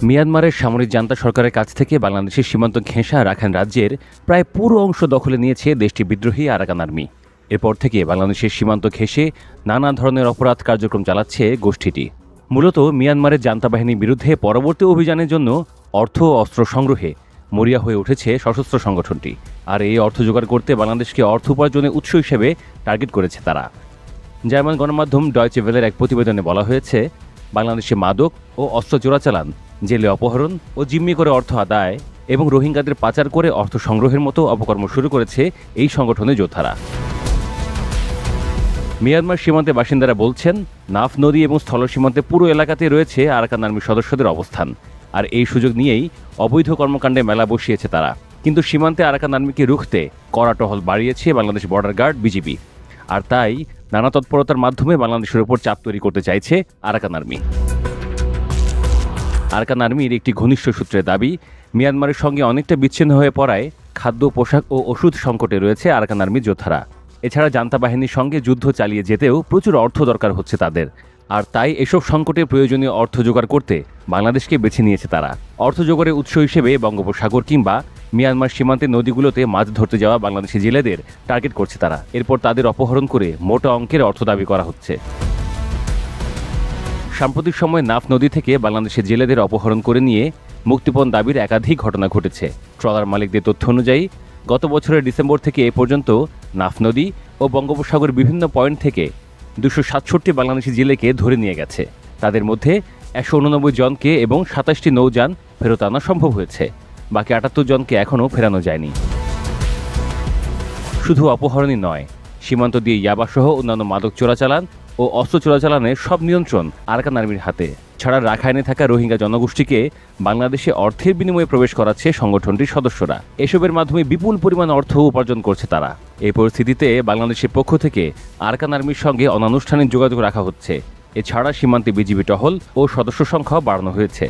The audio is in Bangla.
মিয়ানমারের সামরিক জান্তা সরকারের কাছ থেকে বাংলাদেশের সীমান্ত ঘেঁষা রাখাইন রাজ্যের প্রায় পুরো অংশ দখলে নিয়েছে দেশটির বিদ্রোহী আরাকান আর্মি। এরপর থেকে বাংলাদেশের সীমান্ত ঘেঁষে নানা ধরনের অপরাধ কার্যক্রম চালাচ্ছে গোষ্ঠীটি। মূলত মিয়ানমারের জান্তা বাহিনীর বিরুদ্ধে পরবর্তী অভিযানের জন্য অর্থ ও অস্ত্র সংগ্রহে মরিয়া হয়ে উঠেছে সশস্ত্র সংগঠনটি। আর এই অর্থ জোগাড় করতে বাংলাদেশকে অর্থ উপার্জনের উৎস হিসেবে টার্গেট করেছে তারা। জার্মান গণমাধ্যম ডয়চে ভেলের এক প্রতিবেদনে বলা হয়েছে, বাংলাদেশে মাদক ও অস্ত্র চোরাচালান, জেলে অপহরণ ও জিম্মি করে অর্থ আদায় এবং রোহিঙ্গাদের পাচার করে অর্থ সংগ্রহের মতো অপকর্ম শুরু করেছে এই সংগঠনের যোদ্ধারা। মিয়ানমার সীমান্তে বাসিন্দারা বলছেন, নাফ নদী এবং স্থল সীমান্তে পুরো এলাকাতে রয়েছে আরাকান আর্মির সদস্যদের অবস্থান। আর এই সুযোগ নিয়েই অবৈধ কর্মকাণ্ডে মেলা বসিয়েছে তারা। কিন্তু সীমান্তে আরাকান আর্মিকে রুখতে কড়া টহল বাড়িয়েছে বাংলাদেশ বর্ডার গার্ড বিজিবি। আর তাই নানা তৎপরতার মাধ্যমে বাংলাদেশের উপর চাপ তৈরি করতে চাইছে আরাকান আর্মি। আরাকান আর্মির একটি ঘনিষ্ঠ সূত্রের দাবি, মিয়ানমারের সঙ্গে অনেকটা বিচ্ছিন্ন হয়ে পড়ায় খাদ্য, পোশাক ও ওষুধ সংকটে রয়েছে আরাকান আর্মির যোদ্ধারা। এছাড়া জান্তা বাহিনীর সঙ্গে যুদ্ধ চালিয়ে যেতেও প্রচুর অর্থ দরকার হচ্ছে তাদের। আর তাই এসব সংকটে প্রয়োজনীয় অর্থ জোগাড় করতে বাংলাদেশকে বেছে নিয়েছে তারা। অর্থ জোগাড়ের উৎস হিসেবে বঙ্গোপসাগর কিংবা মিয়ানমার সীমান্তের নদীগুলোতে মাছ ধরতে যাওয়া বাংলাদেশি জেলেদের টার্গেট করছে তারা। এরপর তাদের অপহরণ করে মোটা অঙ্কের অর্থ দাবি করা হচ্ছে। সাম্প্রতিক সময়ে নাফ নদী থেকে বাংলাদেশের জেলেদের অপহরণ করে নিয়ে মুক্তিপণ দাবির একাধিক ঘটনা ঘটেছে। ট্রলার মালিকদের তথ্য অনুযায়ী গত বছরের ডিসেম্বর থেকে এ পর্যন্ত নাফ নদী ও বঙ্গোপসাগরের বিভিন্ন পয়েন্ট থেকে 267 বাংলাদেশি জেলেকে ধরে নিয়ে গেছে। তাদের মধ্যে 189 জনকে এবং 27টি নৌযান ফেরত আনা সম্ভব হয়েছে। বাকি 78 জনকে এখনও ফেরানো যায়নি। শুধু অপহরণই নয়, সীমান্ত দিয়ে ইয়াবাসহ অন্যান্য মাদক চোরাচালান ও অস্ত্র চোরাচালানের সব নিয়ন্ত্রণ আরাকান আর্মির হাতে। ছাড়া রাখাইনে থাকা রোহিঙ্গা জনগোষ্ঠীকে বাংলাদেশে অর্থের বিনিময়ে প্রবেশ করাচ্ছে সংগঠনটির সদস্যরা। এসবের মাধ্যমে বিপুল পরিমাণ অর্থ উপার্জন করছে তারা। এই পরিস্থিতিতে বাংলাদেশের পক্ষ থেকে আরাকান আর্মির সঙ্গে অনানুষ্ঠানিক যোগাযোগ রাখা হচ্ছে। এছাড়া সীমান্তে বিজিবি টহল ও সদস্য সংখ্যা বাড়ানো হয়েছে।